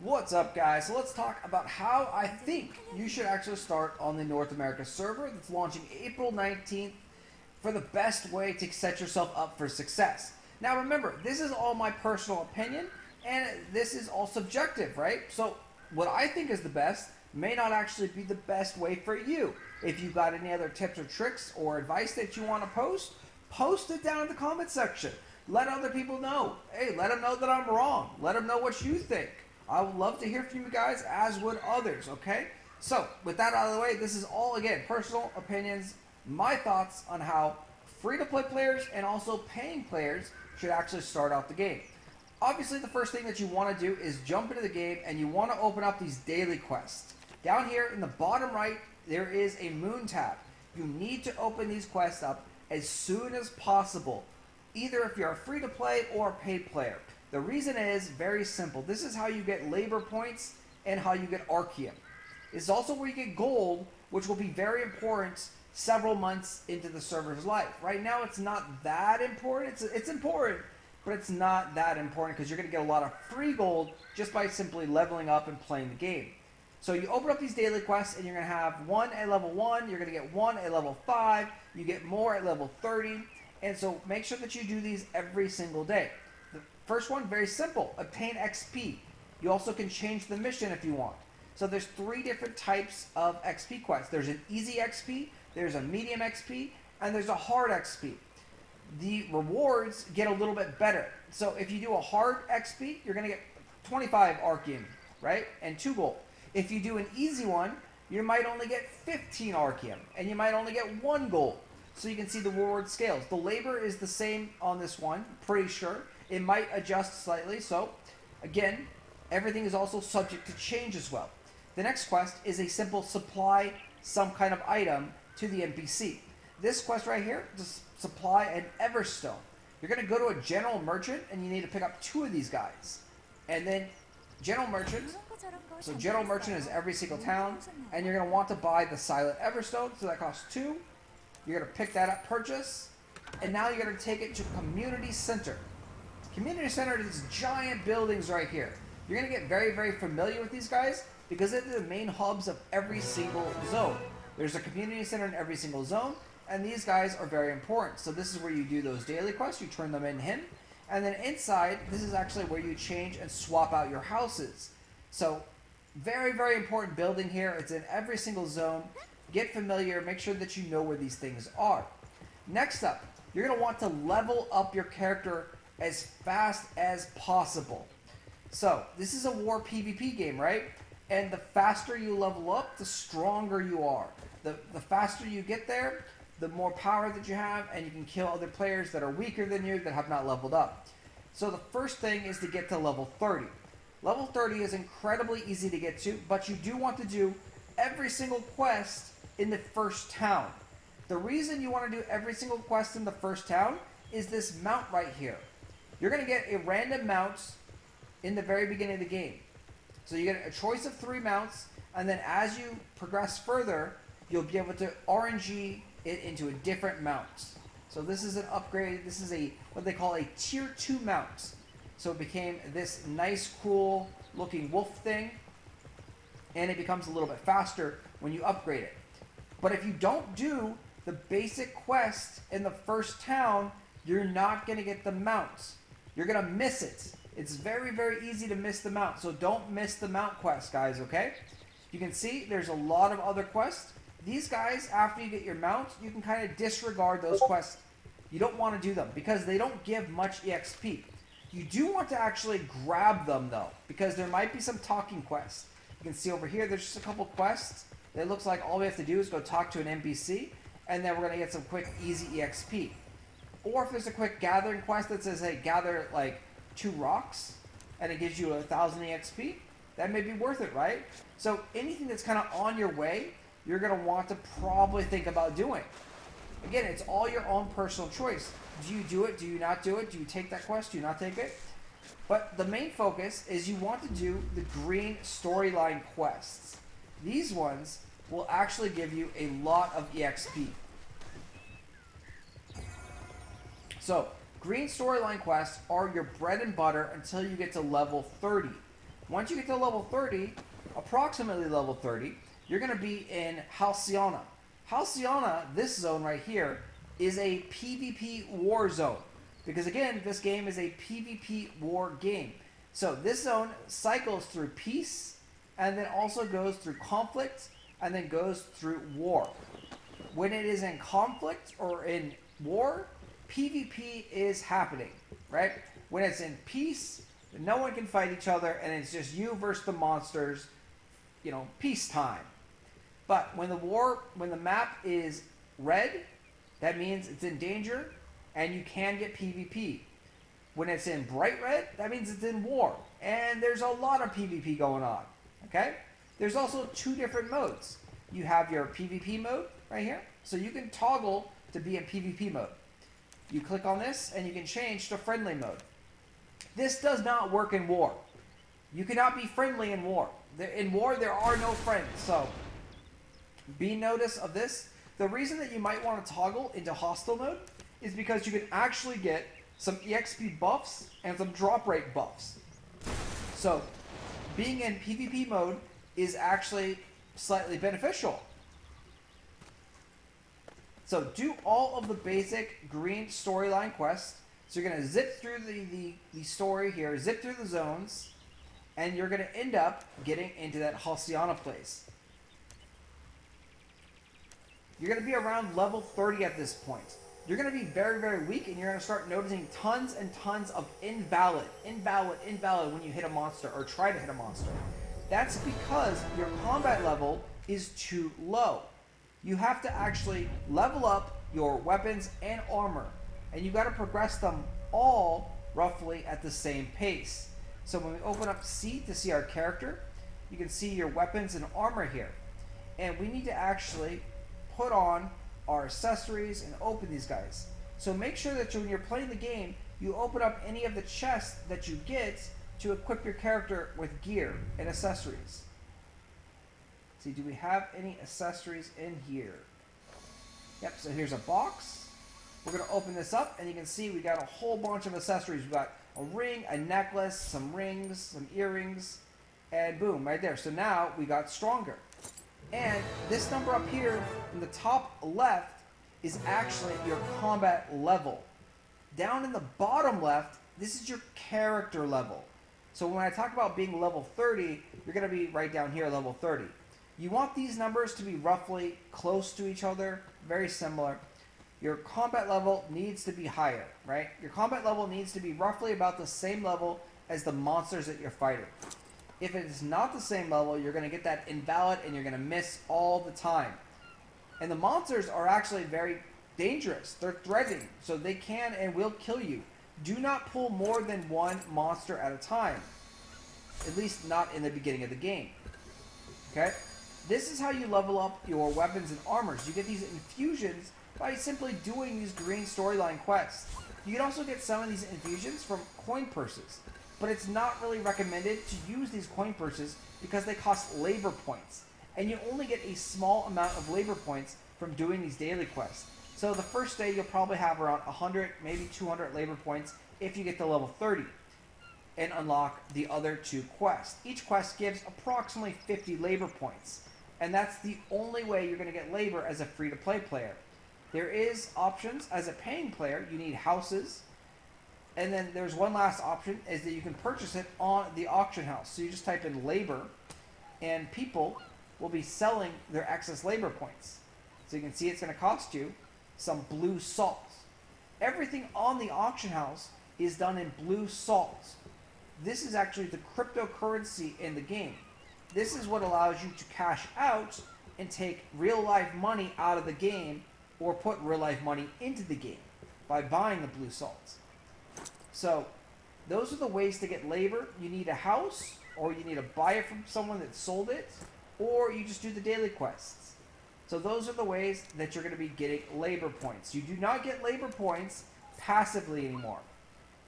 What's up, guys? So let's talk about how I think you should actually start on the North America server that's launching April 19th for the best way to set yourself up for success. Now remember, this is all my personal opinion and this is all subjective, right? So what I think is the best may not actually be the best way for you. If you got any other tips or tricks or advice that you want to post it down in the comment section. Let other people know. Hey, let them know that I'm wrong. Let them know what you think. I would love to hear from you guys, as would others, okay? So, with that out of the way, this is all, again, personal opinions, my thoughts on how free-to-play players and also paying players should actually start out the game. Obviously, the first thing that you want to do is jump into the game and you want to open up these daily quests. Down here in the bottom right, there is a moon tab. You need to open these quests up as soon as possible, either if you're a free-to-play or a paid player. The reason is very simple. This is how you get labor points and how you get Archeum. It's also where you get gold, which will be very important several months into the server's life. Right now, it's not that important. It's important, but it's not that important because you're going to get a lot of free gold just by simply leveling up and playing the game. So you open up these daily quests and you're going to have one at level 1, you're going to get one at level 5, you get more at level 30, and so make sure that you do these every single day. The first one, very simple, obtain XP. You also can change the mission if you want. So there's 3 different types of XP quests. There's an easy XP, there's a medium XP, and there's a hard XP. The rewards get a little bit better. So if you do a hard XP, you're going to get 25 Archeum, right? And 2 gold. If you do an easy one, you might only get 15 Archeum, and you might only get 1 gold. So you can see the reward scales. The labor is the same on this one, pretty sure. It might adjust slightly, so again, everything is also subject to change as well. The next quest is a simple supply some kind of item to the NPC. This quest right here, just supply an Everstone. You're going to go to a general merchant and you need to pick up 2 of these guys. And then general merchant, so general merchant is every single town, and you're going to want to buy the silent Everstone, so that costs 2. You're going to pick that up, purchase, and now you're going to take it to Community Center. Community Center is these giant buildings right here. You're going to get very, very familiar with these guys because they're the main hubs of every single zone. There's a Community Center in every single zone, and these guys are very important. So this is where you do those daily quests, you turn them in him, and then inside, this is actually where you change and swap out your houses. So very, very important building here. It's in every single zone. Get familiar, make sure that you know where these things are. Next up, you're going to want to level up your character as fast as possible. So, this is a war PvP game, right? And the faster you level up, the stronger you are. The faster you get there, the more power that you have, and you can kill other players that are weaker than you, that have not leveled up. So the first thing is to get to level 30. Level 30 is incredibly easy to get to, but you do want to do every single quest in the first town. The reason you want to do every single quest in the first town is this mount right here. You're going to get a random mount in the very beginning of the game. So you get a choice of 3 mounts, and then as you progress further, you'll be able to RNG it into a different mount. So this is an upgrade. This is a what they call a tier 2 mount. So it became this nice, cool looking wolf thing, and it becomes a little bit faster when you upgrade it. But if you don't do the basic quest in the first town, you're not going to get the mounts. You're going to miss it. It's very, very easy to miss the mount, so don't miss the mount quest, guys, okay? You can see there's a lot of other quests. These guys, after you get your mount, you can kind of disregard those quests. You don't want to do them because they don't give much EXP. You do want to actually grab them, though, because there might be some talking quests. You can see over here, there's just a couple quests. It looks like all we have to do is go talk to an NPC, and then we're going to get some quick, easy EXP. Or if there's a quick gathering quest that says, hey, gather, like, 2 rocks, and it gives you 1,000 EXP, that may be worth it, right? So anything that's kind of on your way, you're going to want to probably think about doing. Again, it's all your own personal choice. Do you do it? Do you not do it? Do you take that quest? Do you not take it? But the main focus is you want to do the green storyline quests. These ones will actually give you a lot of EXP. So, green storyline quests are your bread and butter until you get to level 30. Once you get to level 30, approximately level 30, you're going to be in Halcyona. Halcyona, this zone right here, is a PvP war zone. Because again, this game is a PvP war game. So this zone cycles through peace, and then also goes through conflict, and then goes through war. When it is in conflict or in war, PvP is happening, right? When it's in peace, no one can fight each other, and it's just you versus the monsters, you know, peacetime. But when the map is red, that means it's in danger, and you can get PvP. When it's in bright red, that means it's in war, and there's a lot of PvP going on, okay? There's also two different modes. You have your PvP mode right here, so you can toggle to be in PvP mode. You click on this, and you can change to friendly mode. This does not work in war. You cannot be friendly in war. In war, there are no friends, so be notice of this. The reason that you might want to toggle into hostile mode is because you can actually get some EXP buffs and some drop rate buffs. So being in PvP mode is actually slightly beneficial. So do all of the basic green storyline quests. So you're going to zip through the story here, zip through the zones, and you're going to end up getting into that Halcyona place. You're going to be around level 30 at this point. You're going to be very, very weak, and you're going to start noticing tons and tons of invalid when you hit a monster or try to hit a monster. That's because your combat level is too low. You have to actually level up your weapons and armor, and you've got to progress them all roughly at the same pace. So when we open up C to see our character, you can see your weapons and armor here. And we need to actually put on our accessories and open these guys. So make sure that when you're playing the game, you open up any of the chests that you get to equip your character with gear and accessories. See, do we have any accessories in here? Yep, so here's a box. We're going to open this up, and you can see we got a whole bunch of accessories. We've got a ring, a necklace, some rings, some earrings, and boom, right there. So now we got stronger. And this number up here in the top left is actually your combat level. Down in the bottom left, this is your character level. So when I talk about being level 30, you're going to be right down here, level 30. You want these numbers to be roughly close to each other, very similar. Your combat level needs to be higher, right? Your combat level needs to be roughly about the same level as the monsters that you're fighting. If it is not the same level, you're going to get that invalid and you're going to miss all the time. And the monsters are actually very dangerous. They're threatening, so they can and will kill you. Do not pull more than one monster at a time. At least not in the beginning of the game. Okay? This is how you level up your weapons and armors. You get these infusions by simply doing these green storyline quests. You can also get some of these infusions from coin purses. But it's not really recommended to use these coin purses because they cost labor points. And you only get a small amount of labor points from doing these daily quests. So the first day you'll probably have around 100, maybe 200 labor points if you get to level 30 and unlock the other two quests. Each quest gives approximately 50 labor points. And that's the only way you're going to get labor as a free-to-play player. There is options. As a paying player, you need houses. And then there's one last option, is that you can purchase it on the auction house. So you just type in labor, and people will be selling their excess labor points. So you can see it's going to cost you some blue salt. Everything on the auction house is done in blue salt. This is actually the cryptocurrency in the game. This is what allows you to cash out and take real life money out of the game, or put real life money into the game by buying the blue salt. So those are the ways to get labor. You need a house, or you need to buy it from someone that sold it, or you just do the daily quests. So those are the ways that you're going to be getting labor points. You do not get labor points passively anymore.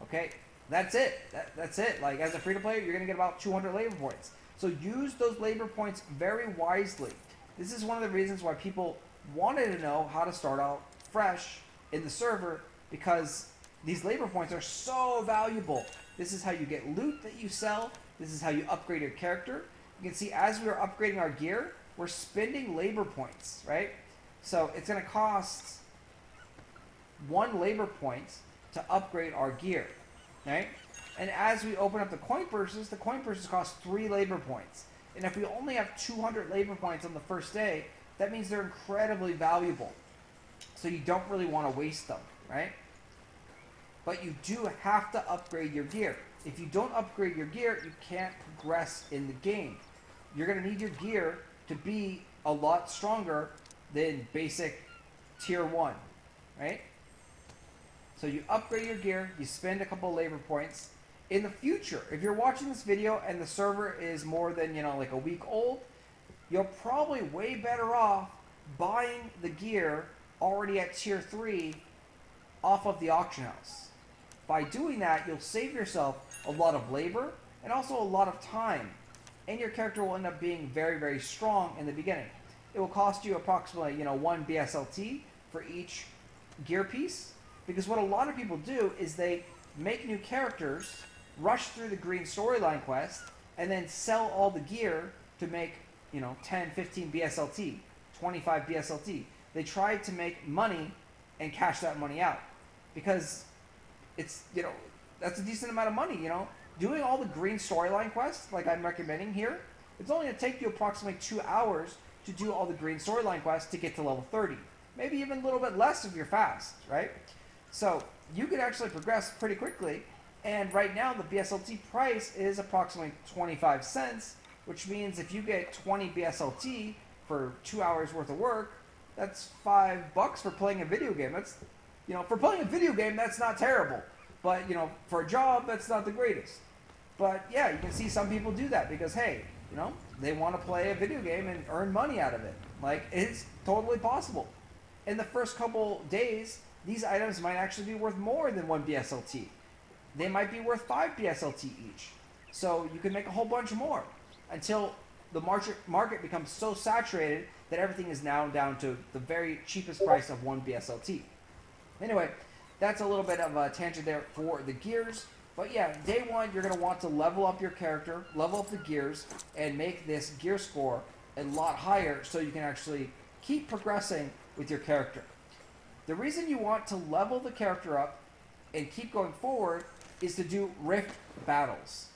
Okay? That's it. That's it. Like, as a free-to-player, you're going to get about 200 labor points. So use those labor points very wisely. This is one of the reasons why people wanted to know how to start out fresh in the server, because these labor points are so valuable. This is how you get loot that you sell. This is how you upgrade your character. You can see as we are upgrading our gear, we're spending labor points, right? So it's going to cost 1 labor point to upgrade our gear, right? And as we open up the coin purses cost 3 labor points. And if we only have 200 labor points on the first day, that means they're incredibly valuable. So you don't really want to waste them, right? But you do have to upgrade your gear. If you don't upgrade your gear, you can't progress in the game. You're going to need your gear to be a lot stronger than basic tier 1, right? So you upgrade your gear, you spend a couple labor points. In the future, if you're watching this video and the server is more than, like a week old, you're probably way better off buying the gear already at tier 3 off of the auction house. By doing that, you'll save yourself a lot of labor and also a lot of time. And your character will end up being very, very strong in the beginning. It will cost you approximately, 1 BSLT for each gear piece. Because what a lot of people do is they make new characters, rush through the green storyline quest, and then sell all the gear to make, 10, 15 BSLT, 25 BSLT. They try to make money and cash that money out. Because it's, that's a decent amount of money, Doing all the green storyline quests, like I'm recommending here, it's only going to take you approximately 2 hours to do all the green storyline quests to get to level 30. Maybe even a little bit less if you're fast, right? So you can actually progress pretty quickly. And right now the BSLT price is approximately 25 cents, which means if you get 20 BSLT for 2 hours worth of work, that's $5 for playing a video game. That's, for playing a video game, that's not terrible. But, for a job, that's not the greatest. But yeah, you can see some people do that because, hey, they want to play a video game and earn money out of it. Like, it's totally possible. In the first couple days, these items might actually be worth more than 1 BSLT. They might be worth 5 BSLT each. So you can make a whole bunch more until the market becomes so saturated that everything is now down to the very cheapest price of 1 BSLT. Anyway, that's a little bit of a tangent there for the gears. But yeah, day 1, you're going to want to level up your character, level up the gears, and make this gear score a lot higher so you can actually keep progressing with your character. The reason you want to level the character up and keep going forward is to do rift battles.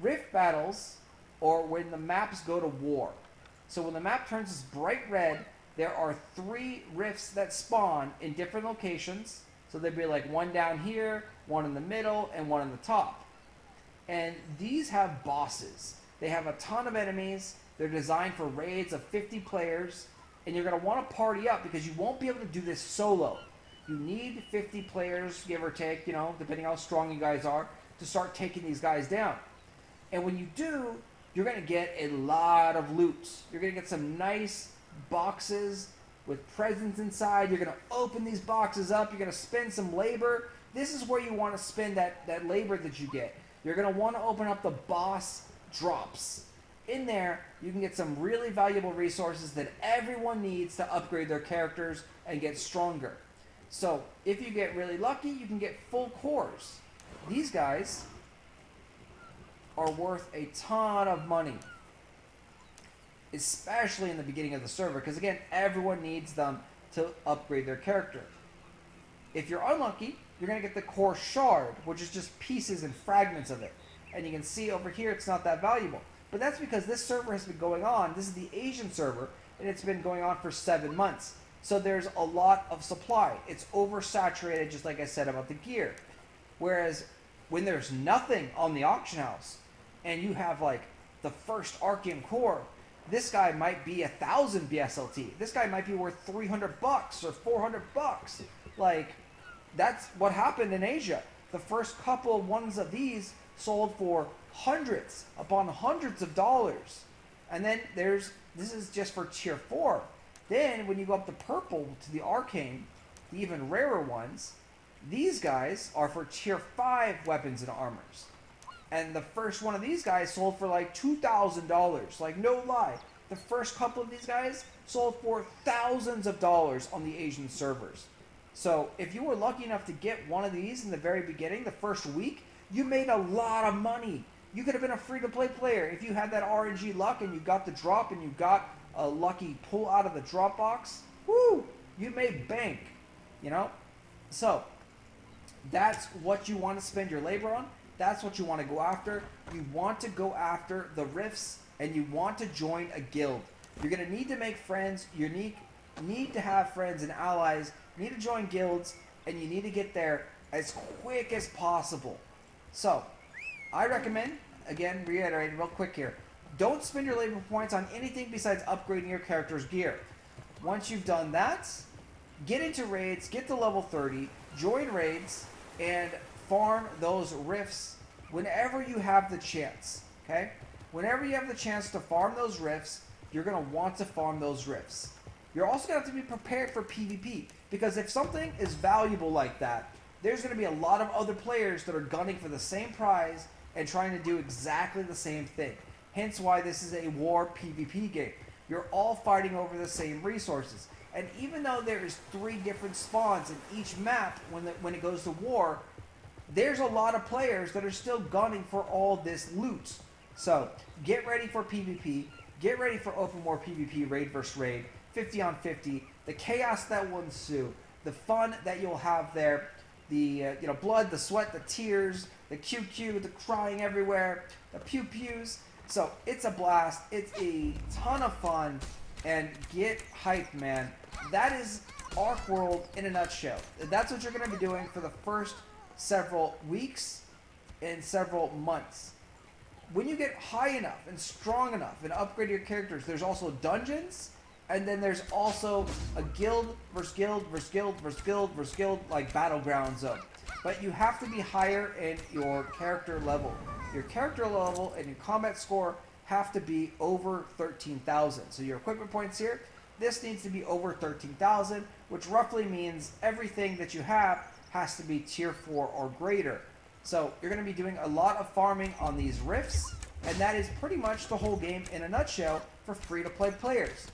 Rift battles are when the maps go to war. So when the map turns this bright red, there are 3 rifts that spawn in different locations. So there'd be like one down here, one in the middle, and one in the top. And these have bosses. They have a ton of enemies. They're designed for raids of 50 players. And you're going to want to party up because you won't be able to do this solo. You need 50 players, give or take, depending how strong you guys are, to start taking these guys down. And when you do, you're going to get a lot of loot. You're going to get some nice boxes with presents inside. You're going to open these boxes up. You're going to spend some labor. This is where you want to spend that labor that you get. You're going to want to open up the boss drops. In there, you can get some really valuable resources that everyone needs to upgrade their characters and get stronger. So, if you get really lucky, you can get full cores. These guys are worth a ton of money, especially in the beginning of the server, because again, everyone needs them to upgrade their character. If you're unlucky, you're going to get the core shard, which is just pieces and fragments of it. And you can see over here, it's not that valuable. But that's because this server has been going on. This is the Asian server, and it's been going on for 7 months. So there's a lot of supply. It's oversaturated, just like I said about the gear. Whereas when there's nothing on the auction house, and you have like the first Archean core, this guy might be 1,000 BSLT. This guy might be worth $300 or $400. Like, that's what happened in Asia. The first couple of ones of these sold for hundreds upon hundreds of dollars. And then this is just for tier 4. Then when you go up to purple to the arcane, the even rarer ones, these guys are for tier 5 weapons and armors. And the first one of these guys sold for like $2,000. Like, no lie. The first couple of these guys sold for thousands of dollars on the Asian servers. So if you were lucky enough to get one of these in the very beginning, the first week, you made a lot of money. You could have been a free-to-play player if you had that RNG luck and you got the drop and you got a lucky pull out of the drop box. Woo! You made bank, you know? So, that's what you want to spend your labor on. That's what you want to go after. You want to go after the rifts and you want to join a guild. You're going to need to make friends. You need to have friends and allies. You need to join guilds and you need to get there as quick as possible. So, I recommend, again, reiterating real quick here, don't spend your labor points on anything besides upgrading your character's gear. Once you've done that, get into raids, get to level 30, join raids, and farm those rifts whenever you have the chance, okay? Whenever you have the chance to farm those rifts, you're going to want to farm those rifts. You're also going to have to be prepared for PvP, because if something is valuable like that, there's going to be a lot of other players that are gunning for the same prize and trying to do exactly the same thing. Hence why this is a war PvP game. You're all fighting over the same resources. And even though there's 3 different spawns in each map when it goes to war, there's a lot of players that are still gunning for all this loot. So get ready for PvP. Get ready for open war PvP, raid versus raid, 50 on 50, the chaos that will ensue, the fun that you'll have there, the blood, the sweat, the tears, the QQ, the crying everywhere, the pew-pews. So it's a blast. It's a ton of fun. And get hyped, man. That is Archeworld in a nutshell. That's what you're going to be doing for the first several weeks and several months. When you get high enough and strong enough and upgrade your characters, there's also dungeons. And then there's also a guild versus guild versus guild versus guild versus guild, like battleground zone. But you have to be higher in your character level. Your character level and your combat score have to be over 13,000. So your equipment points here, this needs to be over 13,000, which roughly means everything that you have has to be tier 4 or greater. So you're going to be doing a lot of farming on these rifts, and that is pretty much the whole game in a nutshell for free-to-play players.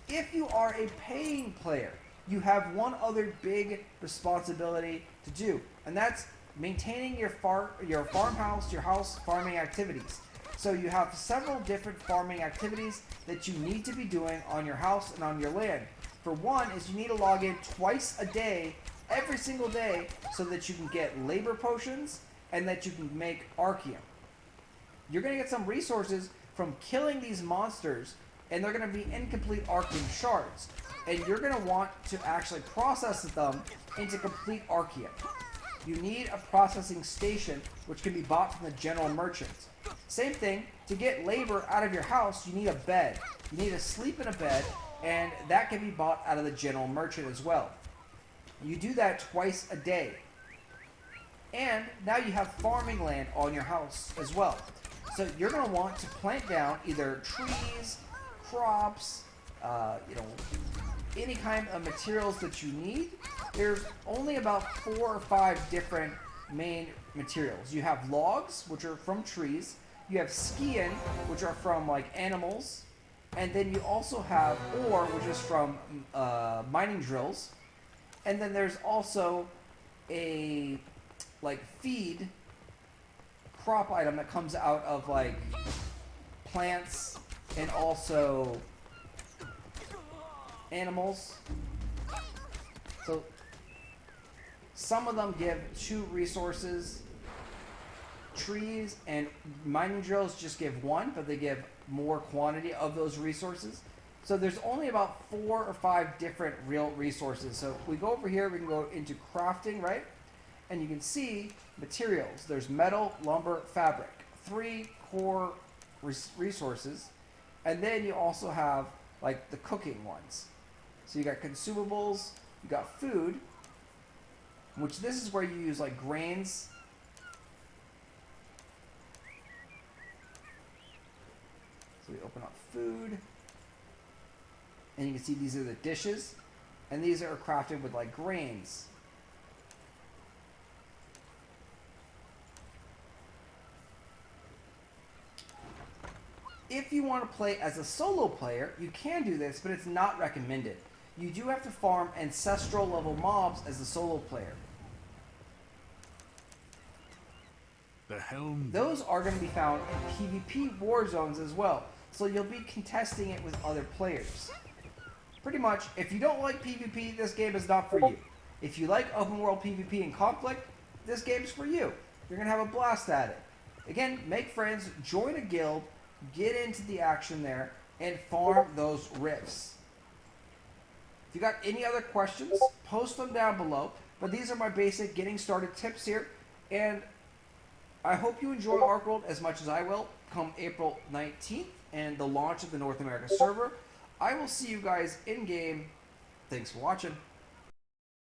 If you are a paying player, you have one other big responsibility to do, and that's maintaining your farmhouse, your house farming activities. So you have several different farming activities that you need to be doing on your house and on your land. For one is you need to log in twice a day, every single day, so that you can get labor potions and that you can make Archeum. You're going to get some resources from killing these monsters, and they're going to be incomplete Archeum shards. And you're going to want to actually process them into complete Archeum. You need a processing station, which can be bought from the general merchant. Same thing, to get labor out of your house, you need a bed. You need to sleep in a bed, and that can be bought out of the general merchant as well. You do that twice a day. And now you have farming land on your house as well. So you're going to want to plant down either trees, crops, any kind of materials that you need. There's only about 4 or 5 different main materials. You have logs, which are from trees. You have skin, which are from like animals. And then you also have ore, which is from mining drills. And then there's also a like feed crop item that comes out of like plants and also animals. So some of them give 2 resources. Trees and mining drills just give 1, but they give more quantity of those resources. So there's only about 4 or 5 different real resources. So if we go over here, we can go into crafting, right? And you can see materials. There's metal, lumber, fabric. 3 core resources. And then you also have like the cooking ones. So you got consumables, you got food, which this is where you use like grains. So we open up food. And you can see these are the dishes. And these are crafted with like grains. If you want to play as a solo player, you can do this, but it's not recommended. You do have to farm ancestral level mobs as a solo player. The helm. Those are going to be found in PvP war zones as well, so you'll be contesting it with other players. Pretty much, if you don't like PvP, this game is not for you. If you like open world PvP and conflict, this game's for you. You're going to have a blast at it. Again, make friends, join a guild, get into the action there, and farm those rifts. If you got any other questions, post them down below. But these are my basic getting started tips here. And I hope you enjoy Archeworld as much as I will come April 19th and the launch of the North America server. I will see you guys in-game. Thanks for watching.